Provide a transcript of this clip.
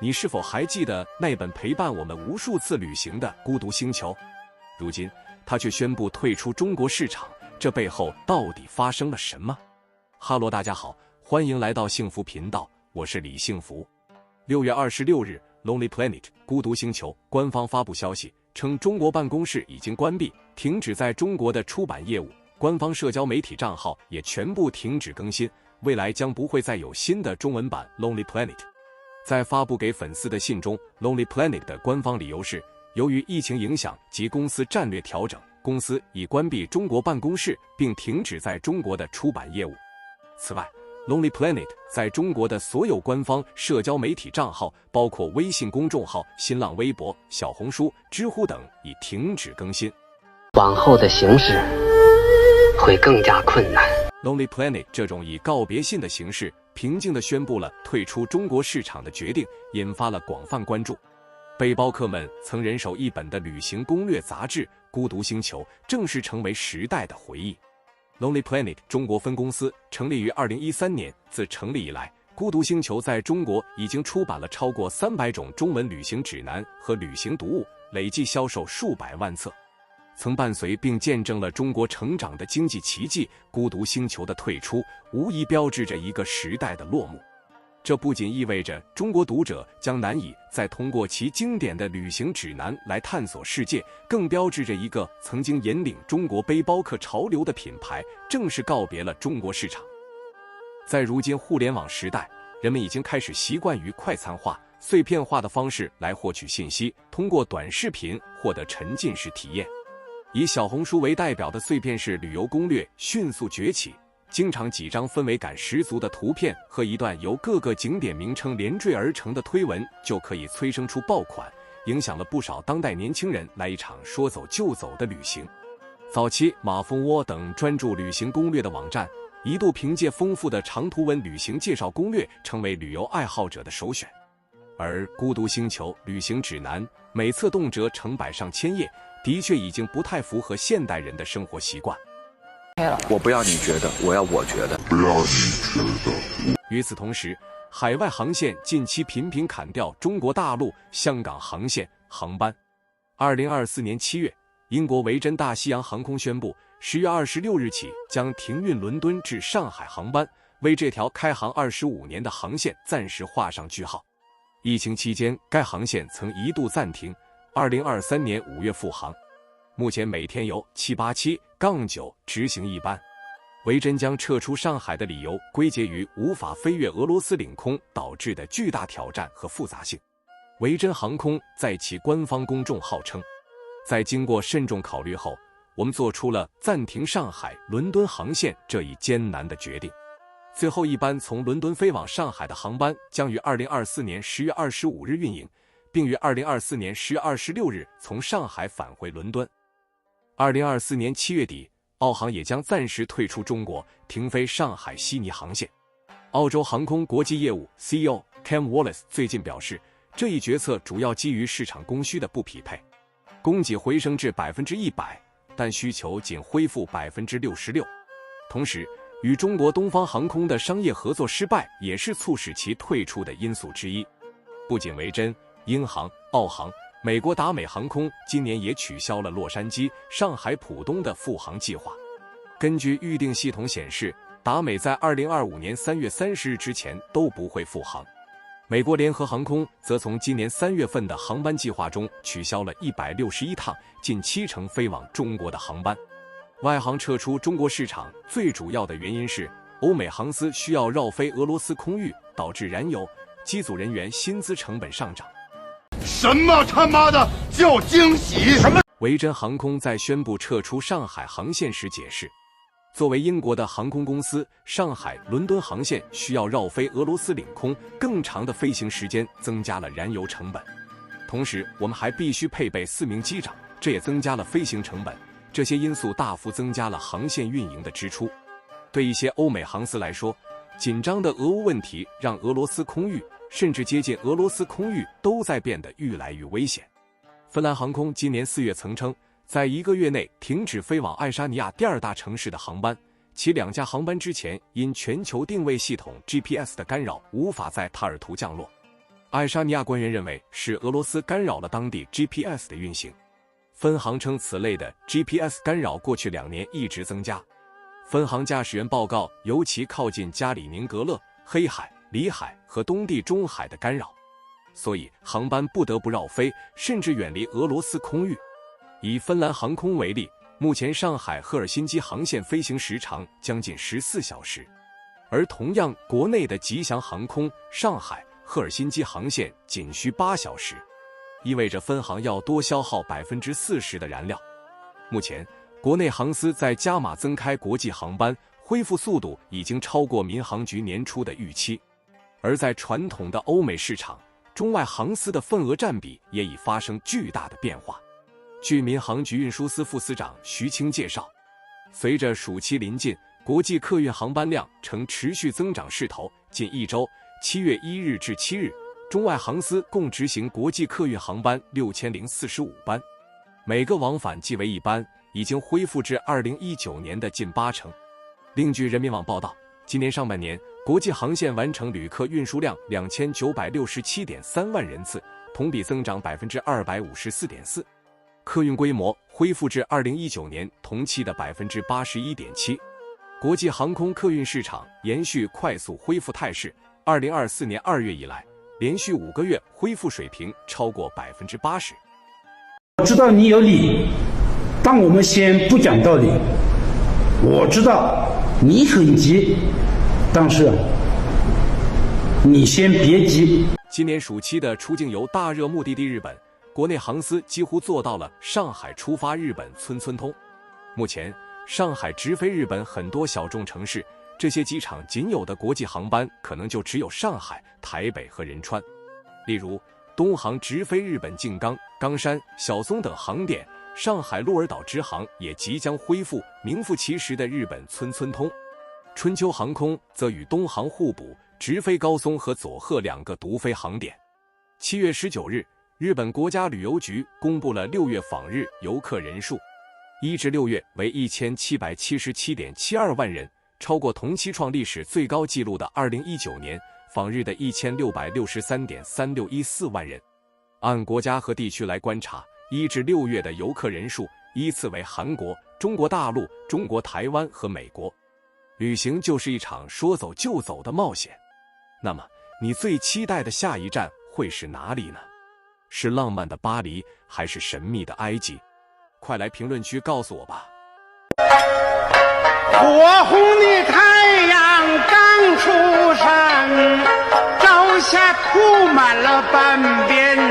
你是否还记得那本陪伴我们无数次旅行的《孤独星球》？如今，它却宣布退出中国市场，这背后到底发生了什么？哈喽，大家好，欢迎来到幸福频道，我是李幸福。6月26日 ，Lonely Planet 孤独星球官方发布消息，称中国办公室已经关闭，停止在中国的出版业务，官方社交媒体账号也全部停止更新，未来将不会再有新的中文版 Lonely Planet。在发布给粉丝的信中 ，Lonely Planet 的官方理由是，由于疫情影响及公司战略调整，公司已关闭中国办公室，并停止在中国的出版业务。此外， Lonely Planet 在中国的所有官方社交媒体账号，包括微信公众号、新浪微博、小红书、知乎等，已停止更新。往后的形势会更加困难。Lonely Planet 这种以告别信的形式，平静地宣布了退出中国市场的决定，引发了广泛关注。背包客们曾人手一本的旅行攻略杂志《孤独星球》正式成为时代的回忆。Lonely Planet 中国分公司成立于2013年，自成立以来，孤独星球在中国已经出版了超过300种中文旅行指南和旅行读物，累计销售数百万册。曾伴随并见证了中国成长的经济奇迹，孤独星球的退出无疑标志着一个时代的落幕。这不仅意味着中国读者将难以再通过其经典的旅行指南来探索世界，更标志着一个曾经引领中国背包客潮流的品牌正式告别了中国市场。在如今互联网时代，人们已经开始习惯于快餐化、碎片化的方式来获取信息，通过短视频获得沉浸式体验。以小红书为代表的碎片式旅游攻略迅速崛起，经常几张氛围感十足的图片和一段由各个景点名称连缀而成的推文，就可以催生出爆款，影响了不少当代年轻人来一场说走就走的旅行。早期马蜂窝等专注旅行攻略的网站，一度凭借丰富的长图文旅行介绍攻略成为旅游爱好者的首选。而孤独星球旅行指南每册动辄成百上千页，的确已经不太符合现代人的生活习惯。我不要你觉得，我要我觉得。不要你觉得。与此同时，海外航线近期频频砍掉中国大陆、香港航线航班。2024年7月，英国维珍大西洋航空宣布，10月26日起将停运伦敦至上海航班，为这条开航25年的航线暂时画上句号。疫情期间，该航线曾一度暂停，2023年5月复航。目前每天由787-9执行一班。维珍将撤出上海的理由归结于无法飞越俄罗斯领空导致的巨大挑战和复杂性。维珍航空在其官方公众号称，在经过慎重考虑后，我们做出了暂停上海伦敦航线这一艰难的决定。最后一班从伦敦飞往上海的航班将于2024年10月25日运营，并于2024年10月26日从上海返回伦敦。2024年7月底，澳航也将暂时退出中国，停飞上海悉尼航线。澳洲航空国际业务 CEO Cam Wallace 最近表示，这一决策主要基于市场供需的不匹配，供给回升至100%，但需求仅恢复66%。同时，与中国东方航空的商业合作失败也是促使其退出的因素之一。不仅维珍、英航、澳航，美国达美航空今年也取消了洛杉矶、上海浦东的复航计划。根据预订系统显示，达美在2025年3月30日之前都不会复航。美国联合航空则从今年3月份的航班计划中取消了161趟，近70%飞往中国的航班。外航撤出中国市场最主要的原因是，欧美航司需要绕飞俄罗斯空域，导致燃油、机组人员薪资成本上涨。什么他妈的叫惊喜？什么？维珍航空在宣布撤出上海航线时解释，作为英国的航空公司，上海伦敦航线需要绕飞俄罗斯领空，更长的飞行时间增加了燃油成本。同时，我们还必须配备4名机长，这也增加了飞行成本。这些因素大幅增加了航线运营的支出。对一些欧美航司来说，紧张的俄乌问题让俄罗斯空域，甚至接近俄罗斯空域都在变得愈来愈危险。芬兰航空今年4月曾称，在1个月内停止飞往爱沙尼亚第2大城市的航班，其2架航班之前因全球定位系统 GPS 的干扰无法在塔尔图降落。爱沙尼亚官员认为是俄罗斯干扰了当地 GPS 的运行。分行称此类的 GPS 干扰过去2年一直增加。分行驾驶员报告，尤其靠近加里宁格勒、黑海、里海和东地中海的干扰，所以航班不得不绕飞，甚至远离俄罗斯空域。以芬兰航空为例，目前上海赫尔辛基航线飞行时长将近14小时，而同样国内的吉祥航空上海赫尔辛基航线仅需8小时，意味着分行要多消耗40%的燃料。目前国内航司在加码增开国际航班，恢复速度已经超过民航局年初的预期。而在传统的欧美市场，中外航司的份额占比也已发生巨大的变化。据民航局运输司副司长徐清介绍，随着暑期临近，国际客运航班量呈持续增长势头。近1周，7月1日至7日，中外航司共执行国际客运航班6045班，每个往返计为1班，已经恢复至2019年的近80%。另据人民网报道，今年上半年，国际航线完成旅客运输量2967.3万人次，同比增长254.4%，客运规模恢复至2019年同期的81.7%。国际航空客运市场延续快速恢复态势，2024年2月以来，连续5个月恢复水平超过80%。我知道你有理，但我们先不讲道理。我知道你很急，但是你先别急。今年暑期的出境游大热目的地日本，国内航司几乎做到了上海出发日本村村通。目前，上海直飞日本很多小众城市，这些机场仅有的国际航班可能就只有上海、台北和仁川。例如，东航直飞日本静冈、冈山、小松等航点，上海鹿儿岛直航也即将恢复名副其实的日本村村通。春秋航空则与东航互补，直飞高松和佐贺2个独飞航点。7月19日，日本国家旅游局公布了6月访日游客人数，1至6月为1777.72万人，超过同期创历史最高纪录的2019年访日的1663.3614万人。按国家和地区来观察，1至6月的游客人数依次为韩国、中国大陆、中国台湾和美国。旅行就是一场说走就走的冒险，那么你最期待的下一站会是哪里呢？是浪漫的巴黎，还是神秘的埃及？快来评论区告诉我吧。火红的太阳刚出山，朝霞铺满了半边